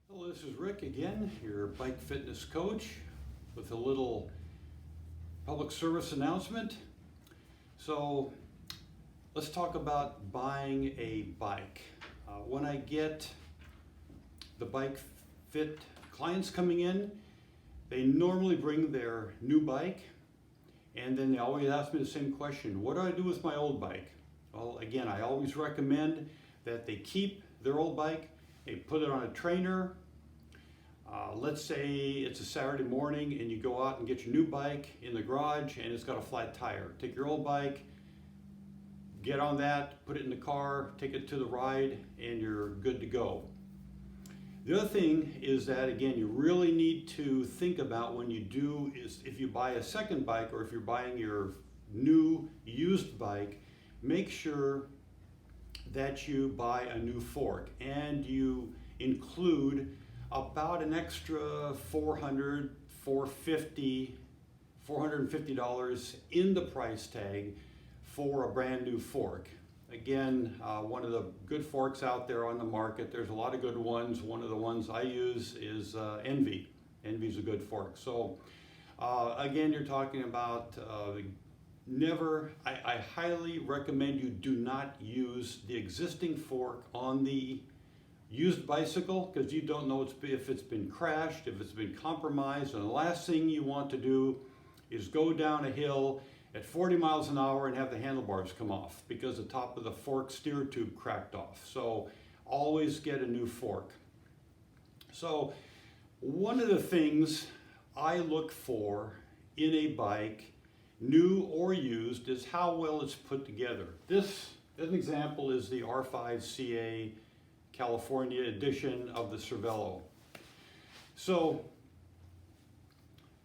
Hello, this is Rick again, your bike fitness coach, with a little public service announcement. So let's talk about buying a bike. When I get the bike fit clients coming in, they normally bring their new bike, and then they always ask me the same question: what do I do with my old bike? Well, again, I always recommend that they keep their old bike. They put it on a trainer. Let's say it's a Saturday morning and you go out and get your new bike in the garage and it's got a flat tire. Take your old bike, get on that, put it in the car, take it to the ride, and you're good to go. The other thing is that, again, you really need to think about when you do is if you buy a second bike or if you're buying your new used bike, make sure that you buy a new fork and you include about an extra $450 in the price tag for a brand new fork. Again, one of the good forks out there on the market, there's a lot of good ones. One of the ones I use is Envy. Envy's a good fork. So again, you're talking about I highly recommend you do not use the existing fork on the used bicycle, because you don't know if it's been crashed, if it's been compromised, and the last thing you want to do is go down a hill at 40 miles an hour and have the handlebars come off because the top of the fork steer tube cracked off. So always get a new fork. So one of the things I look for in a bike, new or used, is how well it's put together. This, as an example, is the R5CA California edition of the Cervelo. So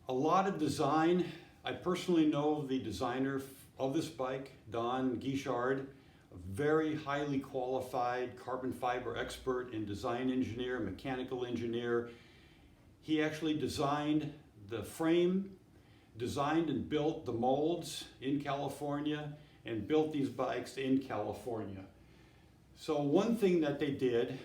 a lot of design. I personally know the designer of this bike, Don Guichard, a very highly qualified carbon fiber expert and design engineer, mechanical engineer. He actually designed the frame, designed and built the molds in California, and built these bikes in California. So one thing that they did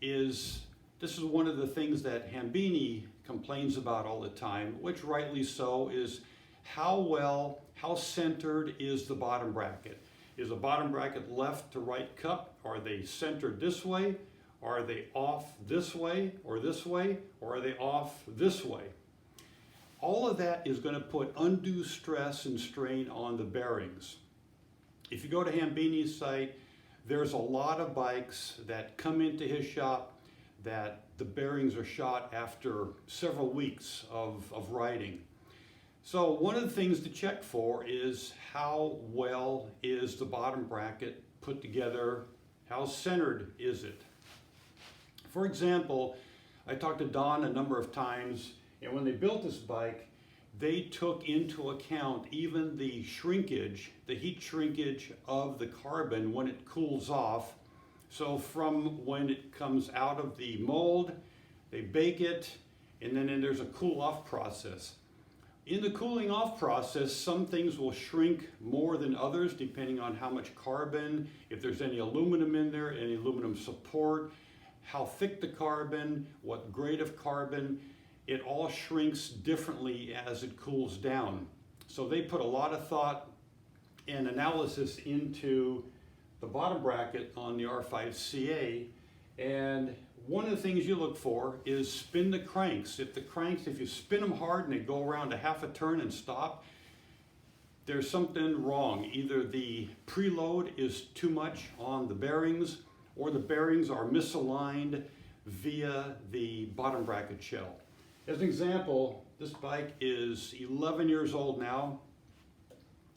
is, this is one of the things that Hambini complains about all the time, which rightly so, is how centered is the bottom bracket? Is the bottom bracket left to right cup? Are they centered this way? Are they off this way, or are they off this way? All of that is going to put undue stress and strain on the bearings. If you go to Hambini's site, there's a lot of bikes that come into his shop that the bearings are shot after several weeks of riding. So one of the things to check for is how well is the bottom bracket put together, how centered is it? For example, I talked to Don a number of times, and when they built this bike, they took into account even the shrinkage, the heat shrinkage of the carbon when it cools off. So from when it comes out of the mold, they bake it, and then there's a cool off process. In the cooling off process, some things will shrink more than others depending on how much carbon, if there's any aluminum in there, any aluminum support, how thick the carbon, what grade of carbon. It all shrinks differently as it cools down. So they put a lot of thought and analysis into the bottom bracket on the R5CA. And one of the things you look for is spin the cranks. If you spin them hard and they go around a half a turn and stop, there's something wrong. Either the preload is too much on the bearings, or the bearings are misaligned via the bottom bracket shell. As an example, this bike is 11 years old now.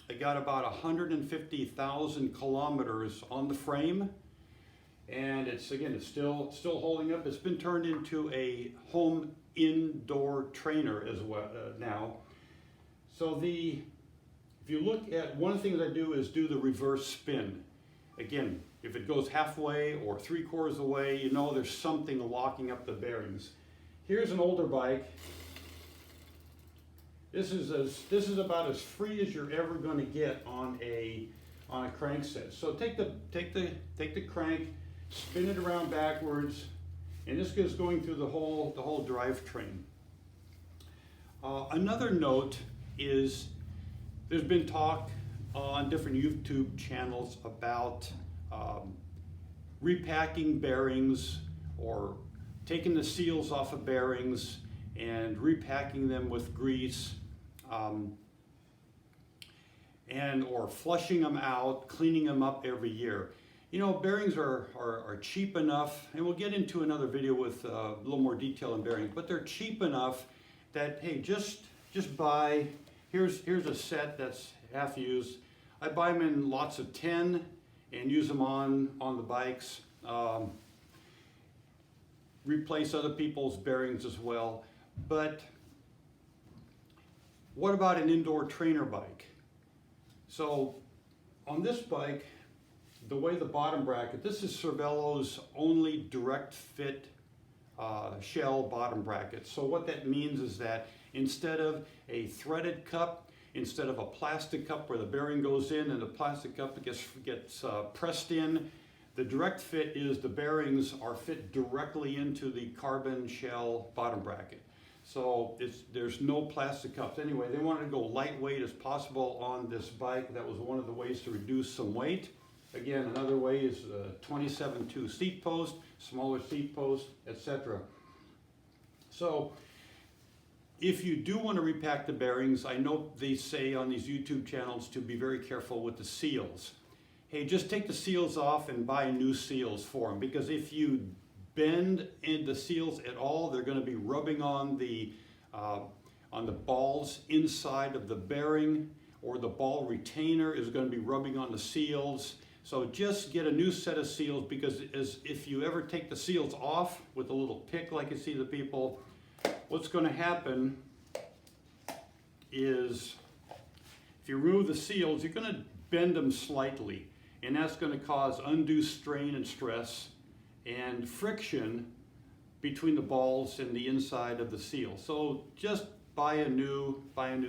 I got about 150,000 kilometers on the frame, and it's still holding up. It's been turned into a home indoor trainer as well now. So if you look at, one of the things I do is do the reverse spin. Again, if it goes halfway or 3/4 of the way, you know there's something locking up the bearings. Here's an older bike. This is about as free as you're ever going to get on a crankset. So take the crank, spin it around backwards, And this is going through the whole drivetrain. Another note is there's been talk on different YouTube channels about repacking bearings or taking the seals off of bearings and repacking them with grease, and or flushing them out, cleaning them up every year. You know, bearings are cheap enough, and we'll get into another video with a little more detail on bearings, but they're cheap enough that, hey, just buy, here's a set that's half used. I buy them in lots of 10 and use them on the bikes. Replace other people's bearings as well. But what about an indoor trainer bike? So on this bike, the way the bottom bracket, this is Cervelo's only direct fit shell bottom bracket. So what that means is that instead of a threaded cup, instead of a plastic cup where the bearing goes in and the plastic cup gets pressed in, the direct fit is the bearings are fit directly into the carbon shell bottom bracket. So there's no plastic cups. Anyway, they wanted to go lightweight as possible on this bike. That was one of the ways to reduce some weight. Again, another way is 27.2 seat post, smaller seat post, etc. So if you do want to repack the bearings, I know they say on these YouTube channels to be very careful with the seals. Hey, just take the seals off and buy new seals for them, because if you bend in the seals at all, they're going to be rubbing on the balls inside of the bearing, or the ball retainer is going to be rubbing on the seals. So just get a new set of seals, because if you ever take the seals off with a little pick like you see the people, what's going to happen is if you remove the seals, you're going to bend them slightly, and that's going to cause undue strain and stress and friction between the balls and the inside of the seal. So just buy a new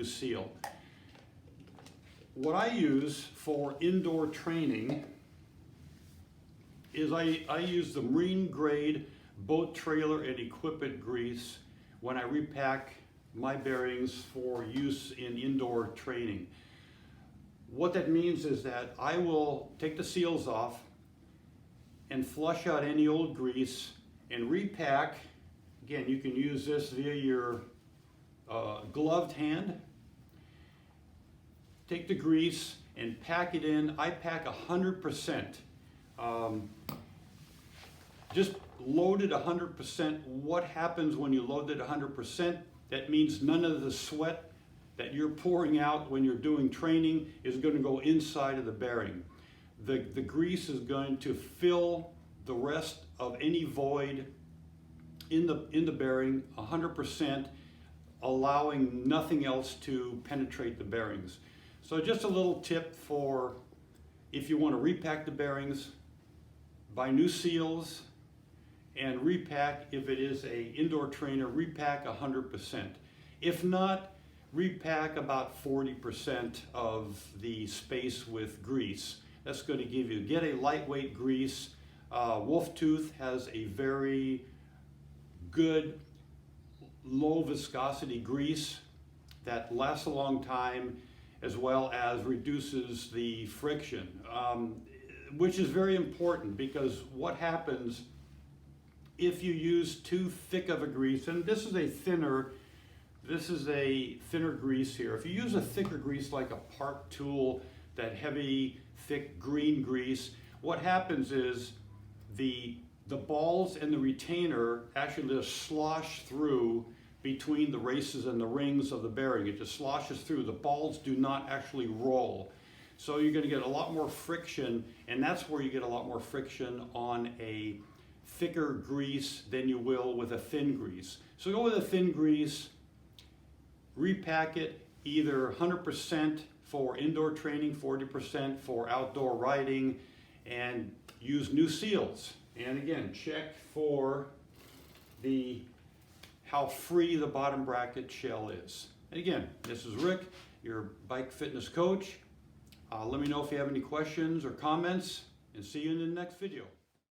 seal. What I use for indoor training is I use the marine grade boat trailer and equipment grease when I repack my bearings for use in indoor training. What that means is that I will take the seals off and flush out any old grease and repack. Again, you can use this via your gloved hand. Take the grease and pack it in. I pack 100%. Just load it 100%. What happens when you load it 100%? That means none of the sweat that you're pouring out when you're doing training is going to go inside of the bearing. The grease is going to fill the rest of any void in the bearing 100%, allowing nothing else to penetrate the bearings. So just a little tip for if you want to repack the bearings, buy new seals and repack. If it is a indoor trainer, repack 100%. If not, repack about 40% of the space with grease. That's going to give you, get a lightweight grease. Wolf Tooth has a very good low viscosity grease that lasts a long time, as well as reduces the friction, which is very important, because what happens if you use too thick of a grease, and this is a thinner grease here. If you use a thicker grease like a Park Tool, that heavy, thick green grease, what happens is the balls and the retainer actually just slosh through between the races and the rings of the bearing. It just sloshes through. The balls do not actually roll. So you're going to get a lot more friction, and that's where you get a lot more friction on a thicker grease than you will with a thin grease. So go with a thin grease, repack it either 100% for indoor training, 40% for outdoor riding, and use new seals. And again, check for how free the bottom bracket shell is. And again, this is Rick, your bike fitness coach. Let me know if you have any questions or comments, and see you in the next video.